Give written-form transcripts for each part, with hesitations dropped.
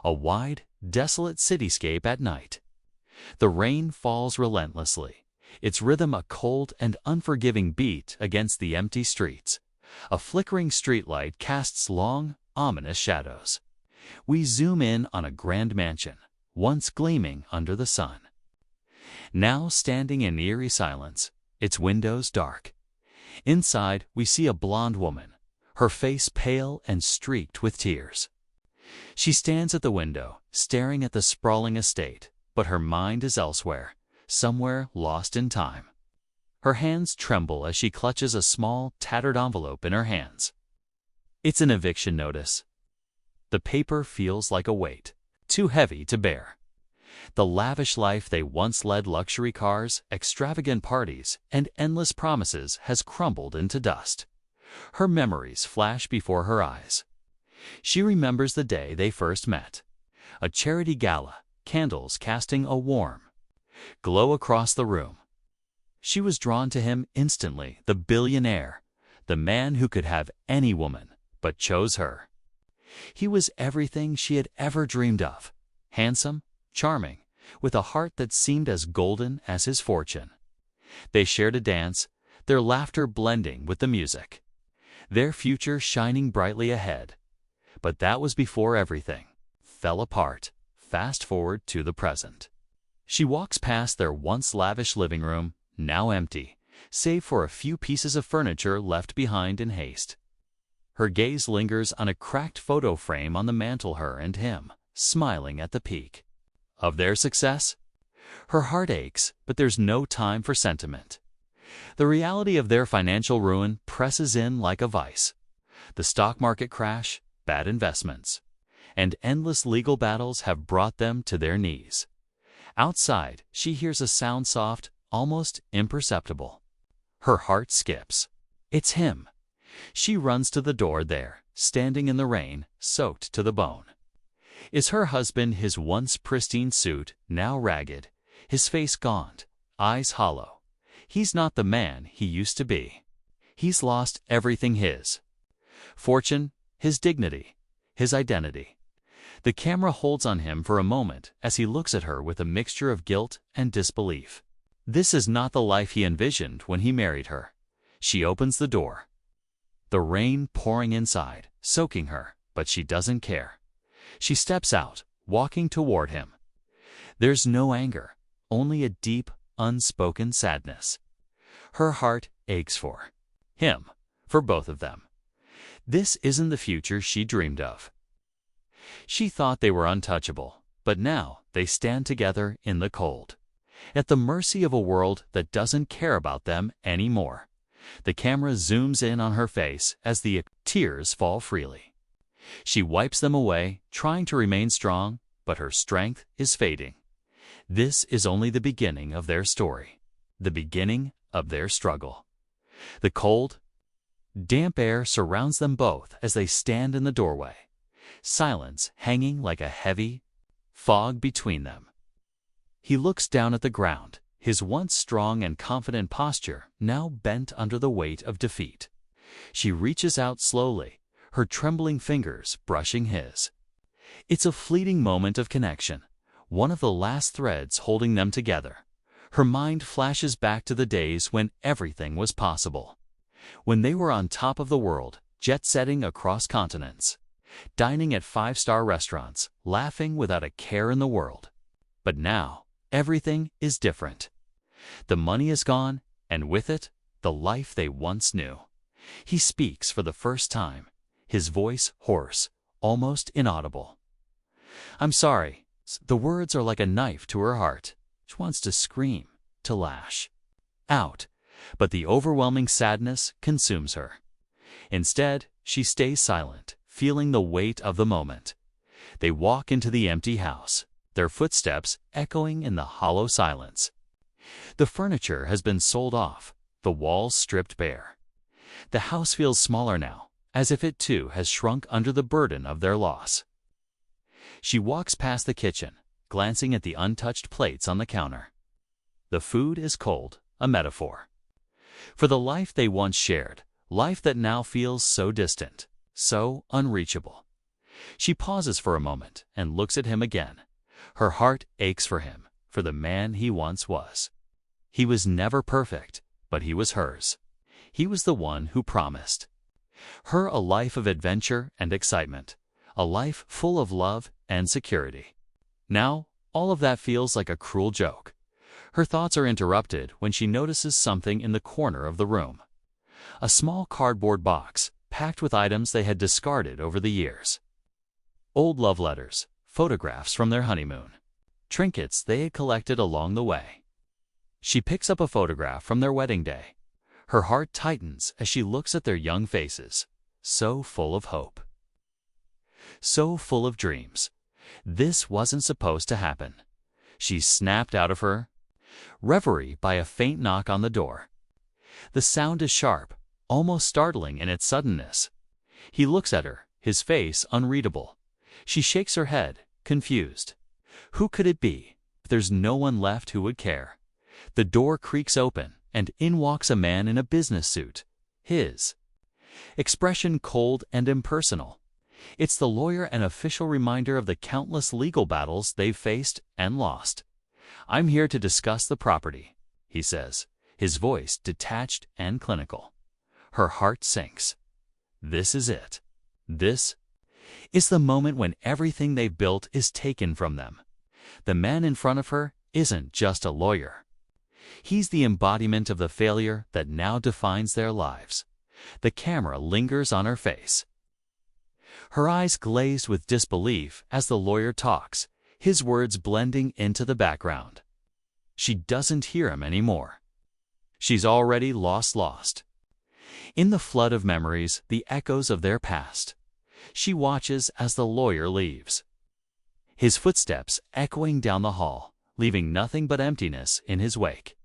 a wide, desolate cityscape at night. The rain falls relentlessly, its rhythm a cold and unforgiving beat against the empty streets. A flickering streetlight casts long, ominous shadows. We zoom in on a grand mansion, once gleaming under the sun. Now standing in eerie silence, its windows dark. Inside, we see a blonde woman, her face pale and streaked with tears. She stands at the window, staring at the sprawling estate, but her mind is elsewhere, somewhere lost in time. Her hands tremble as she clutches a small, tattered envelope in her hands. It's an eviction notice. The paper feels like a weight, too heavy to bear. The lavish life they once led, luxury cars, extravagant parties, and endless promises, has crumbled into dust. Her memories flash before her eyes. She remembers the day they first met. A charity gala, candles casting a warm glow across the room. She was drawn to him instantly, the billionaire, the man who could have any woman, but chose her. He was everything she had ever dreamed of, handsome, charming, with a heart that seemed as golden as his fortune. They shared a dance, their laughter blending with the music, their future shining brightly ahead. But that was before everything fell apart. Fast forward to the present. She walks past their once lavish living room, now empty, save for a few pieces of furniture left behind in haste. Her gaze lingers on a cracked photo frame on the mantel, her and him, smiling at the peak of their success. Her heart aches, but there's no time for sentiment. The reality of their financial ruin presses in like a vice. The stock market crash, bad investments, and endless legal battles have brought them to their knees. Outside, she hears a sound soft, almost imperceptible. Her heart skips. It's him. She runs to the door there, standing in the rain, soaked to the bone. Is her husband, his once pristine suit, now ragged, his face gaunt, eyes hollow? He's not the man he used to be. He's lost everything, his fortune, his dignity, his identity. The camera holds on him for a moment as he looks at her with a mixture of guilt and disbelief. This is not the life he envisioned when he married her. She opens the door. The rain pouring inside, soaking her, but she doesn't care. She steps out, walking toward him. There's no anger, only a deep, unspoken sadness. Her heart aches for him, for both of them. This isn't the future she dreamed of. She thought they were untouchable, but now they stand together in the cold, at the mercy of a world that doesn't care about them anymore. The camera zooms in on her face as the tears fall freely. She wipes them away, trying to remain strong, but her strength is fading. This is only the beginning of their story, the beginning of their struggle. The cold, damp air surrounds them both as they stand in the doorway, silence hanging like a heavy fog between them. He looks down at the ground, his once strong and confident posture now bent under the weight of defeat. She reaches out slowly, her trembling fingers brushing his. It's a fleeting moment of connection, one of the last threads holding them together. Her mind flashes back to the days when everything was possible, when they were on top of the world, jet-setting across continents, dining at five-star restaurants, laughing without a care in the world. But now, everything is different. The money is gone, and with it, the life they once knew. He speaks for the first time, his voice hoarse, almost inaudible. "I'm sorry." The words are like a knife to her heart. She wants to scream, to lash out, but the overwhelming sadness consumes her. Instead, she stays silent, feeling the weight of the moment. They walk into the empty house, their footsteps echoing in the hollow silence. The furniture has been sold off, the walls stripped bare. The house feels smaller now, as if it too has shrunk under the burden of their loss. She walks past the kitchen, glancing at the untouched plates on the counter. The food is cold, a metaphor for the life they once shared, life that now feels so distant, so unreachable. She pauses for a moment and looks at him again. Her heart aches for him, for the man he once was. He was never perfect, but he was hers. He was the one who promised her a life of adventure and excitement, a life full of love and security. Now, all of that feels like a cruel joke. Her thoughts are interrupted when she notices something in the corner of the room. A small cardboard box, packed with items they had discarded over the years. Old love letters, photographs from their honeymoon, trinkets they had collected along the way. She picks up a photograph from their wedding day. Her heart tightens as she looks at their young faces, so full of hope, so full of dreams. This wasn't supposed to happen. She snapped out of her reverie by a faint knock on the door. The sound is sharp, almost startling in its suddenness. He looks at her, his face unreadable. She shakes her head, confused. Who could it be? There's no one left who would care. The door creaks open, and in walks a man in a business suit. His expression cold and impersonal. It's the lawyer, an official reminder of the countless legal battles they've faced and lost. "I'm here to discuss the property," he says, his voice detached and clinical. Her heart sinks. This is it. This is the moment when everything they've built is taken from them. The man in front of her isn't just a lawyer. He's the embodiment of the failure that now defines their lives. The camera lingers on her face. Her eyes glazed with disbelief as the lawyer talks, his words blending into the background. She doesn't hear him anymore. She's already lost. In the flood of memories, the echoes of their past. She watches as the lawyer leaves. His footsteps echoing down the hall, leaving nothing but emptiness in his wake.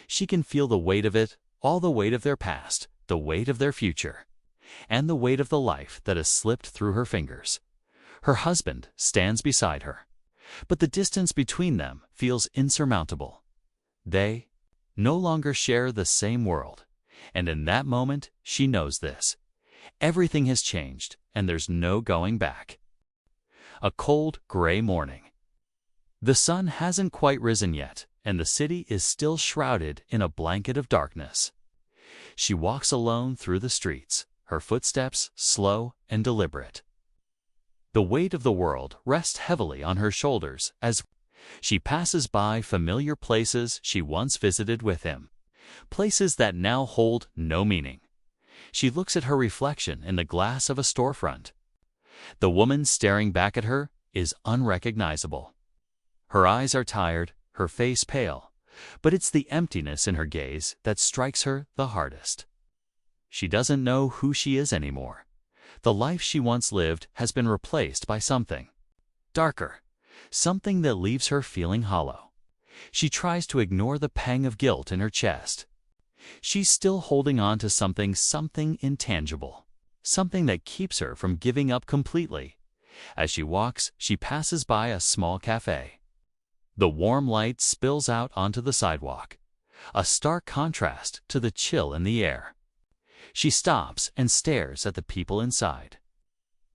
She can feel the weight of it, all the weight of their past, the weight of their future, and the weight of the life that has slipped through her fingers. Her husband stands beside her, but the distance between them feels insurmountable. They no longer share the same world, and in that moment she knows this. Everything has changed, and there's no going back. A cold, gray morning. The sun hasn't quite risen yet, and the city is still shrouded in a blanket of darkness. She walks alone through the streets, her footsteps slow and deliberate. The weight of the world rests heavily on her shoulders as she passes by familiar places she once visited with him, places that now hold no meaning. She looks at her reflection in the glass of a storefront. The woman staring back at her is unrecognizable. Her eyes are tired, her face pale, but it's the emptiness in her gaze that strikes her the hardest. She doesn't know who she is anymore. The life she once lived has been replaced by something darker, something that leaves her feeling hollow. She tries to ignore the pang of guilt in her chest. She's still holding on to something intangible, something that keeps her from giving up completely. As she walks, she passes by a small cafe. The warm light spills out onto the sidewalk, a stark contrast to the chill in the air. She stops and stares at the people inside.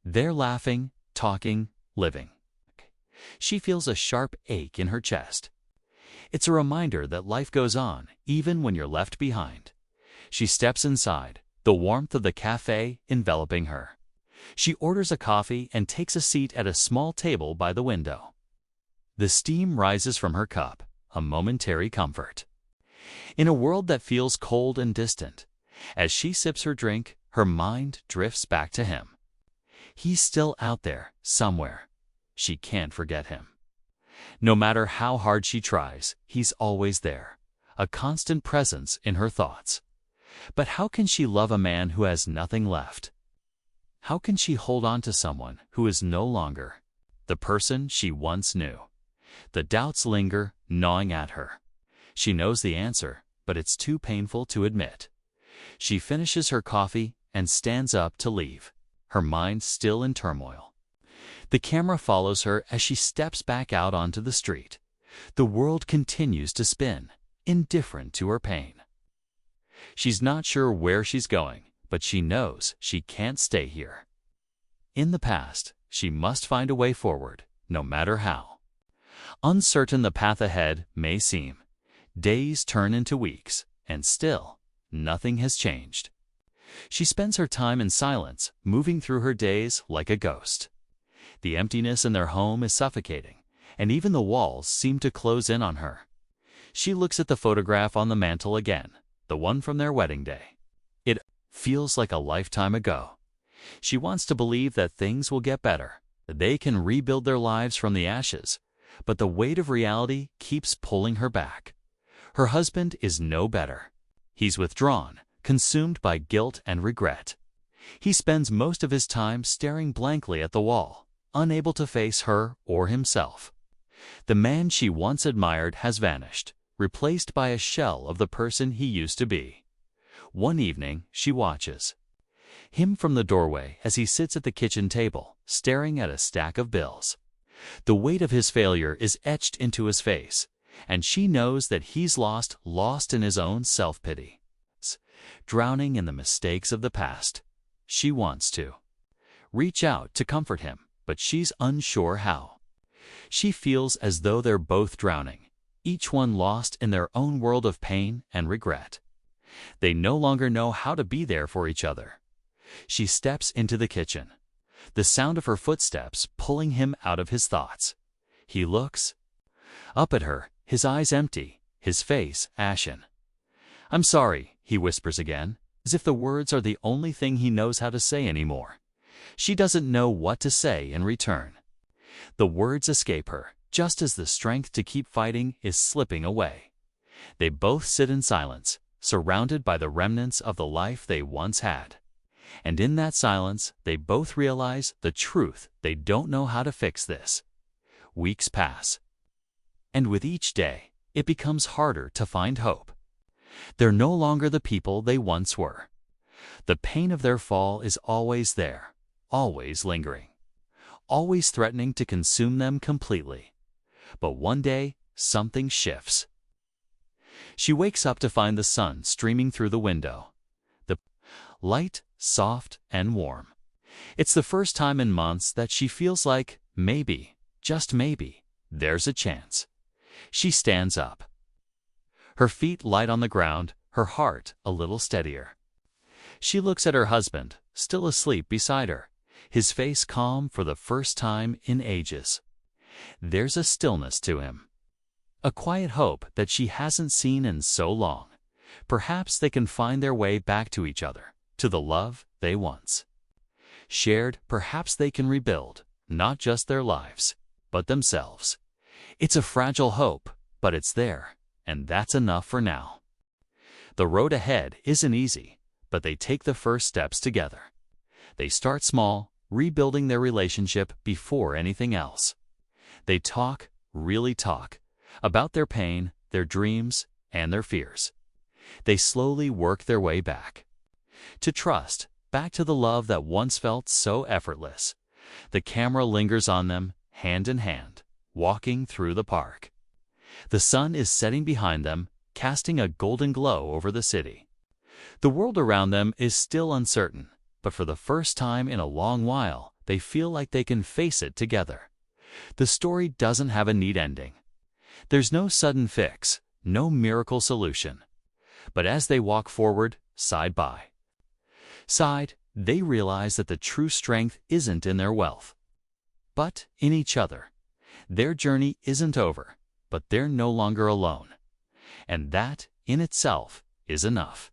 They're laughing, talking, living. She feels a sharp ache in her chest. It's a reminder that life goes on, even when you're left behind. She steps inside, the warmth of the cafe enveloping her. She orders a coffee and takes a seat at a small table by the window. The steam rises from her cup, a momentary comfort. In a world that feels cold and distant, as she sips her drink, her mind drifts back to him. He's still out there, somewhere. She can't forget him. No matter how hard she tries, he's always there, a constant presence in her thoughts. But how can she love a man who has nothing left? How can she hold on to someone who is no longer the person she once knew? The doubts linger, gnawing at her. She knows the answer, but it's too painful to admit. She finishes her coffee and stands up to leave, her mind still in turmoil. The camera follows her as she steps back out onto the street. The world continues to spin, indifferent to her pain. She's not sure where she's going, but she knows she can't stay here. In the past, she must find a way forward, no matter how. Uncertain the path ahead may seem, days turn into weeks, and still, nothing has changed. She spends her time in silence, moving through her days like a ghost. The emptiness in their home is suffocating, and even the walls seem to close in on her. She looks at the photograph on the mantel again, the one from their wedding day. It feels like a lifetime ago. She wants to believe that things will get better, that they can rebuild their lives from the ashes, but the weight of reality keeps pulling her back. Her husband is no better. He's withdrawn, consumed by guilt and regret. He spends most of his time staring blankly at the wall, unable to face her or himself. The man she once admired has vanished, replaced by a shell of the person he used to be. One evening, she watches him from the doorway as he sits at the kitchen table, staring at a stack of bills. The weight of his failure is etched into his face, and she knows that he's lost in his own self-pity. Drowning in the mistakes of the past. She wants to reach out to comfort him, but she's unsure how. She feels as though they're both drowning, each one lost in their own world of pain and regret. They no longer know how to be there for each other. She steps into the kitchen, the sound of her footsteps pulling him out of his thoughts. He looks up at her, his eyes empty, his face ashen. "I'm sorry," he whispers again, as if the words are the only thing he knows how to say anymore. She doesn't know what to say in return. The words escape her, just as the strength to keep fighting is slipping away. They both sit in silence, surrounded by the remnants of the life they once had. And in that silence, they both realize the truth: they don't know how to fix this. Weeks pass. And with each day, it becomes harder to find hope. They're no longer the people they once were. The pain of their fall is always there, always lingering, always threatening to consume them completely. But one day, something shifts. She wakes up to find the sun streaming through the window. The light, soft and warm. It's the first time in months that she feels like maybe, just maybe, there's a chance. She stands up. Her feet light on the ground, her heart a little steadier. She looks at her husband, still asleep beside her, his face calm for the first time in ages. There's a stillness to him, a quiet hope that she hasn't seen in so long. Perhaps they can find their way back to each other, to the love they once shared. Perhaps they can rebuild, not just their lives, but themselves. It's a fragile hope, but it's there, and that's enough for now. The road ahead isn't easy, but they take the first steps together. They start small, rebuilding their relationship before anything else. They talk, really talk, about their pain, their dreams, and their fears. They slowly work their way back to trust, back to the love that once felt so effortless. The camera lingers on them, hand in hand, walking through the park. The sun is setting behind them, casting a golden glow over the city. The world around them is still uncertain, but for the first time in a long while, they feel like they can face it together. The story doesn't have a neat ending. There's no sudden fix, no miracle solution. But as they walk forward, side by side, they realize that the true strength isn't in their wealth, but in each other. Their journey isn't over, but they're no longer alone. And that, in itself, is enough.